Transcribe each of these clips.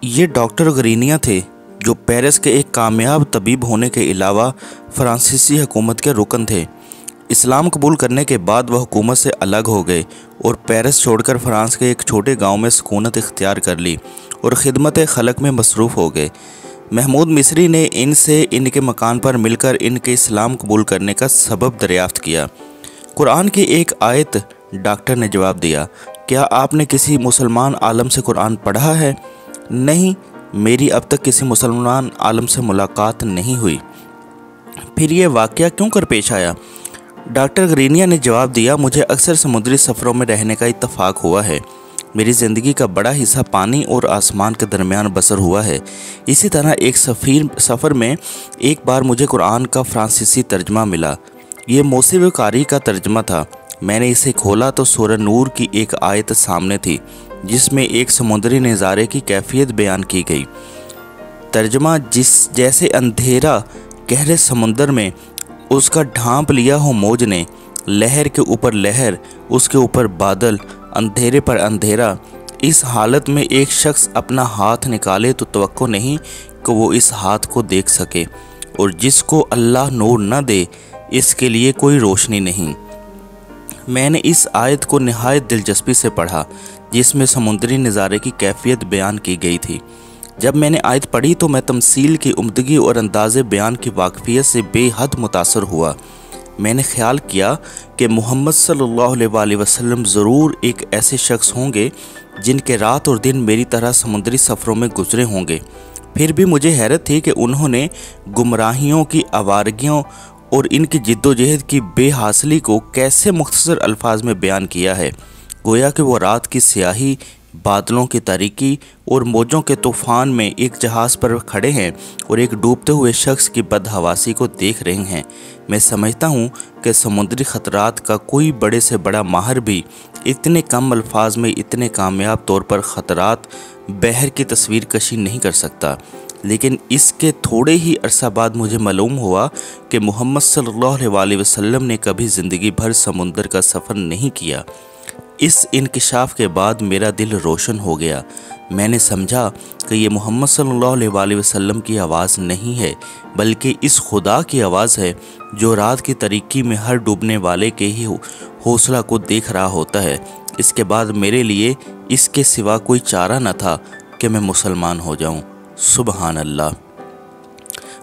یہ ڈاکٹر غرینیا تھے جو پیرس کے ایک کامیاب طبیب ہونے کے علاوہ فرانسیسی حکومت کے رکن تھے۔ اسلام قبول کرنے کے بعد وہ حکومت سے الگ ہو گئے اور پیرس چھوڑ کر فرانس کے ایک چھوٹے گاؤں میں سکونت اختیار کر لی اور خدمت خلق میں مصروف ہو گئے۔ محمود مصری نے ان سے ان کے مکان پر مل کر ان کے اسلام قبول کرنے کا سبب دریافت کیا۔ قرآن کی ایک آیت ڈاکٹر نے جواب دیا، کیا آپ نے کسی مسلمان عالم سے قرآن پڑھا ہے؟ نہیں، میری اب تک کسی مسلمان عالم سے ملاقات نہیں ہوئی۔ پھر یہ واقعہ کیوں کر پیش آیا؟ ڈاکٹر غرینیا نے جواب دیا، مجھے اکثر سمندری سفروں میں رہنے کا اتفاق ہوا ہے۔ میری زندگی کا بڑا حصہ پانی اور آسمان کے درمیان بسر ہوا ہے۔ اسی طرح ایک سفر میں ایک بار مجھے قرآن کا فرانسیسی ترجمہ ملا۔ یہ موسیقی قاری کا ترجمہ تھا۔ میں نے اسے کھولا تو سورہ نور کی ایک آیت سامنے تھی جس میں ایک سمندری نظارے کی کیفیت بیان کی گئی۔ ترجمہ جیسے اندھیرا گہرے سمندر میں اس کا ڈھانپ لیا ہو موج نے، لہر کے اوپر لہر، اس کے اوپر بادل، اندھیرے پر اندھیرا۔ اس حالت میں ایک شخص اپنا ہاتھ نکالے تو توقع نہیں کہ وہ اس ہاتھ کو دیکھ سکے، اور جس کو اللہ نور نہ دے اس کے لیے کوئی روشنی نہیں۔ میں نے اس آیت کو نہایت دلچسپی سے پڑھا جس میں سمندری نظارے کی کیفیت بیان کی گئی تھی۔ جب میں نے آیت پڑھی تو میں تمثیل کی عمدگی اور انداز بیان کی واقفیت سے بے حد متاثر ہوا۔ میں نے خیال کیا کہ محمد صلی اللہ علیہ وآلہ وسلم ضرور ایک ایسے شخص ہوں گے جن کے رات اور دن میری طرح سمندری سفروں میں گزرے ہوں گے۔ پھر بھی مجھے حیرت تھی کہ انہوں نے گمراہیوں کی آوارگیوں اور ان کی جدوجہد کی بے حاصلی کو کیسے مختصر الفاظ میں بیان کیا ہے، گویا کہ وہ رات کی سیاہی، بادلوں کی تاریکی اور موجوں کے طوفان میں ایک جہاز پر کھڑے ہیں اور ایک ڈوبتے ہوئے شخص کی بدحواسی کو دیکھ رہے ہیں۔ میں سمجھتا ہوں کہ سمندری خطرات کا کوئی بڑے سے بڑا ماہر بھی اتنے کم الفاظ میں اتنے کامیاب طور پر خطرات بحر کی تصویر کشی نہیں کر سکتا، لیکن اس کے تھوڑے ہی عرصہ بعد مجھے معلوم ہوا کہ محمد صلی اللہ علیہ وآلہ وسلم نے کبھی زندگی بھر سمندر کا سفر نہیں کیا۔ اس انکشاف کے بعد میرا دل روشن ہو گیا۔ میں نے سمجھا کہ یہ محمد صلی اللہ علیہ وآلہ وسلم کی آواز نہیں ہے، بلکہ اس خدا کی آواز ہے جو رات کی تاریکی میں ہر ڈوبنے والے کے ہی حوصلہ کو دیکھ رہا ہوتا ہے۔ اس کے بعد میرے لیے اس کے سوا کوئی چارہ نہ تھا کہ میں مسلمان ہو جاؤں۔ سبحان اللہ۔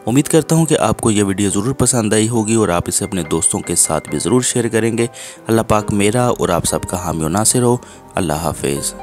امید کرتا ہوں کہ آپ کو یہ ویڈیو ضرور پسند آئی ہوگی اور آپ اسے اپنے دوستوں کے ساتھ بھی ضرور شیئر کریں گے۔ اللہ پاک میرا اور آپ سب کا حامی و ناصر ہو۔ اللہ حافظ۔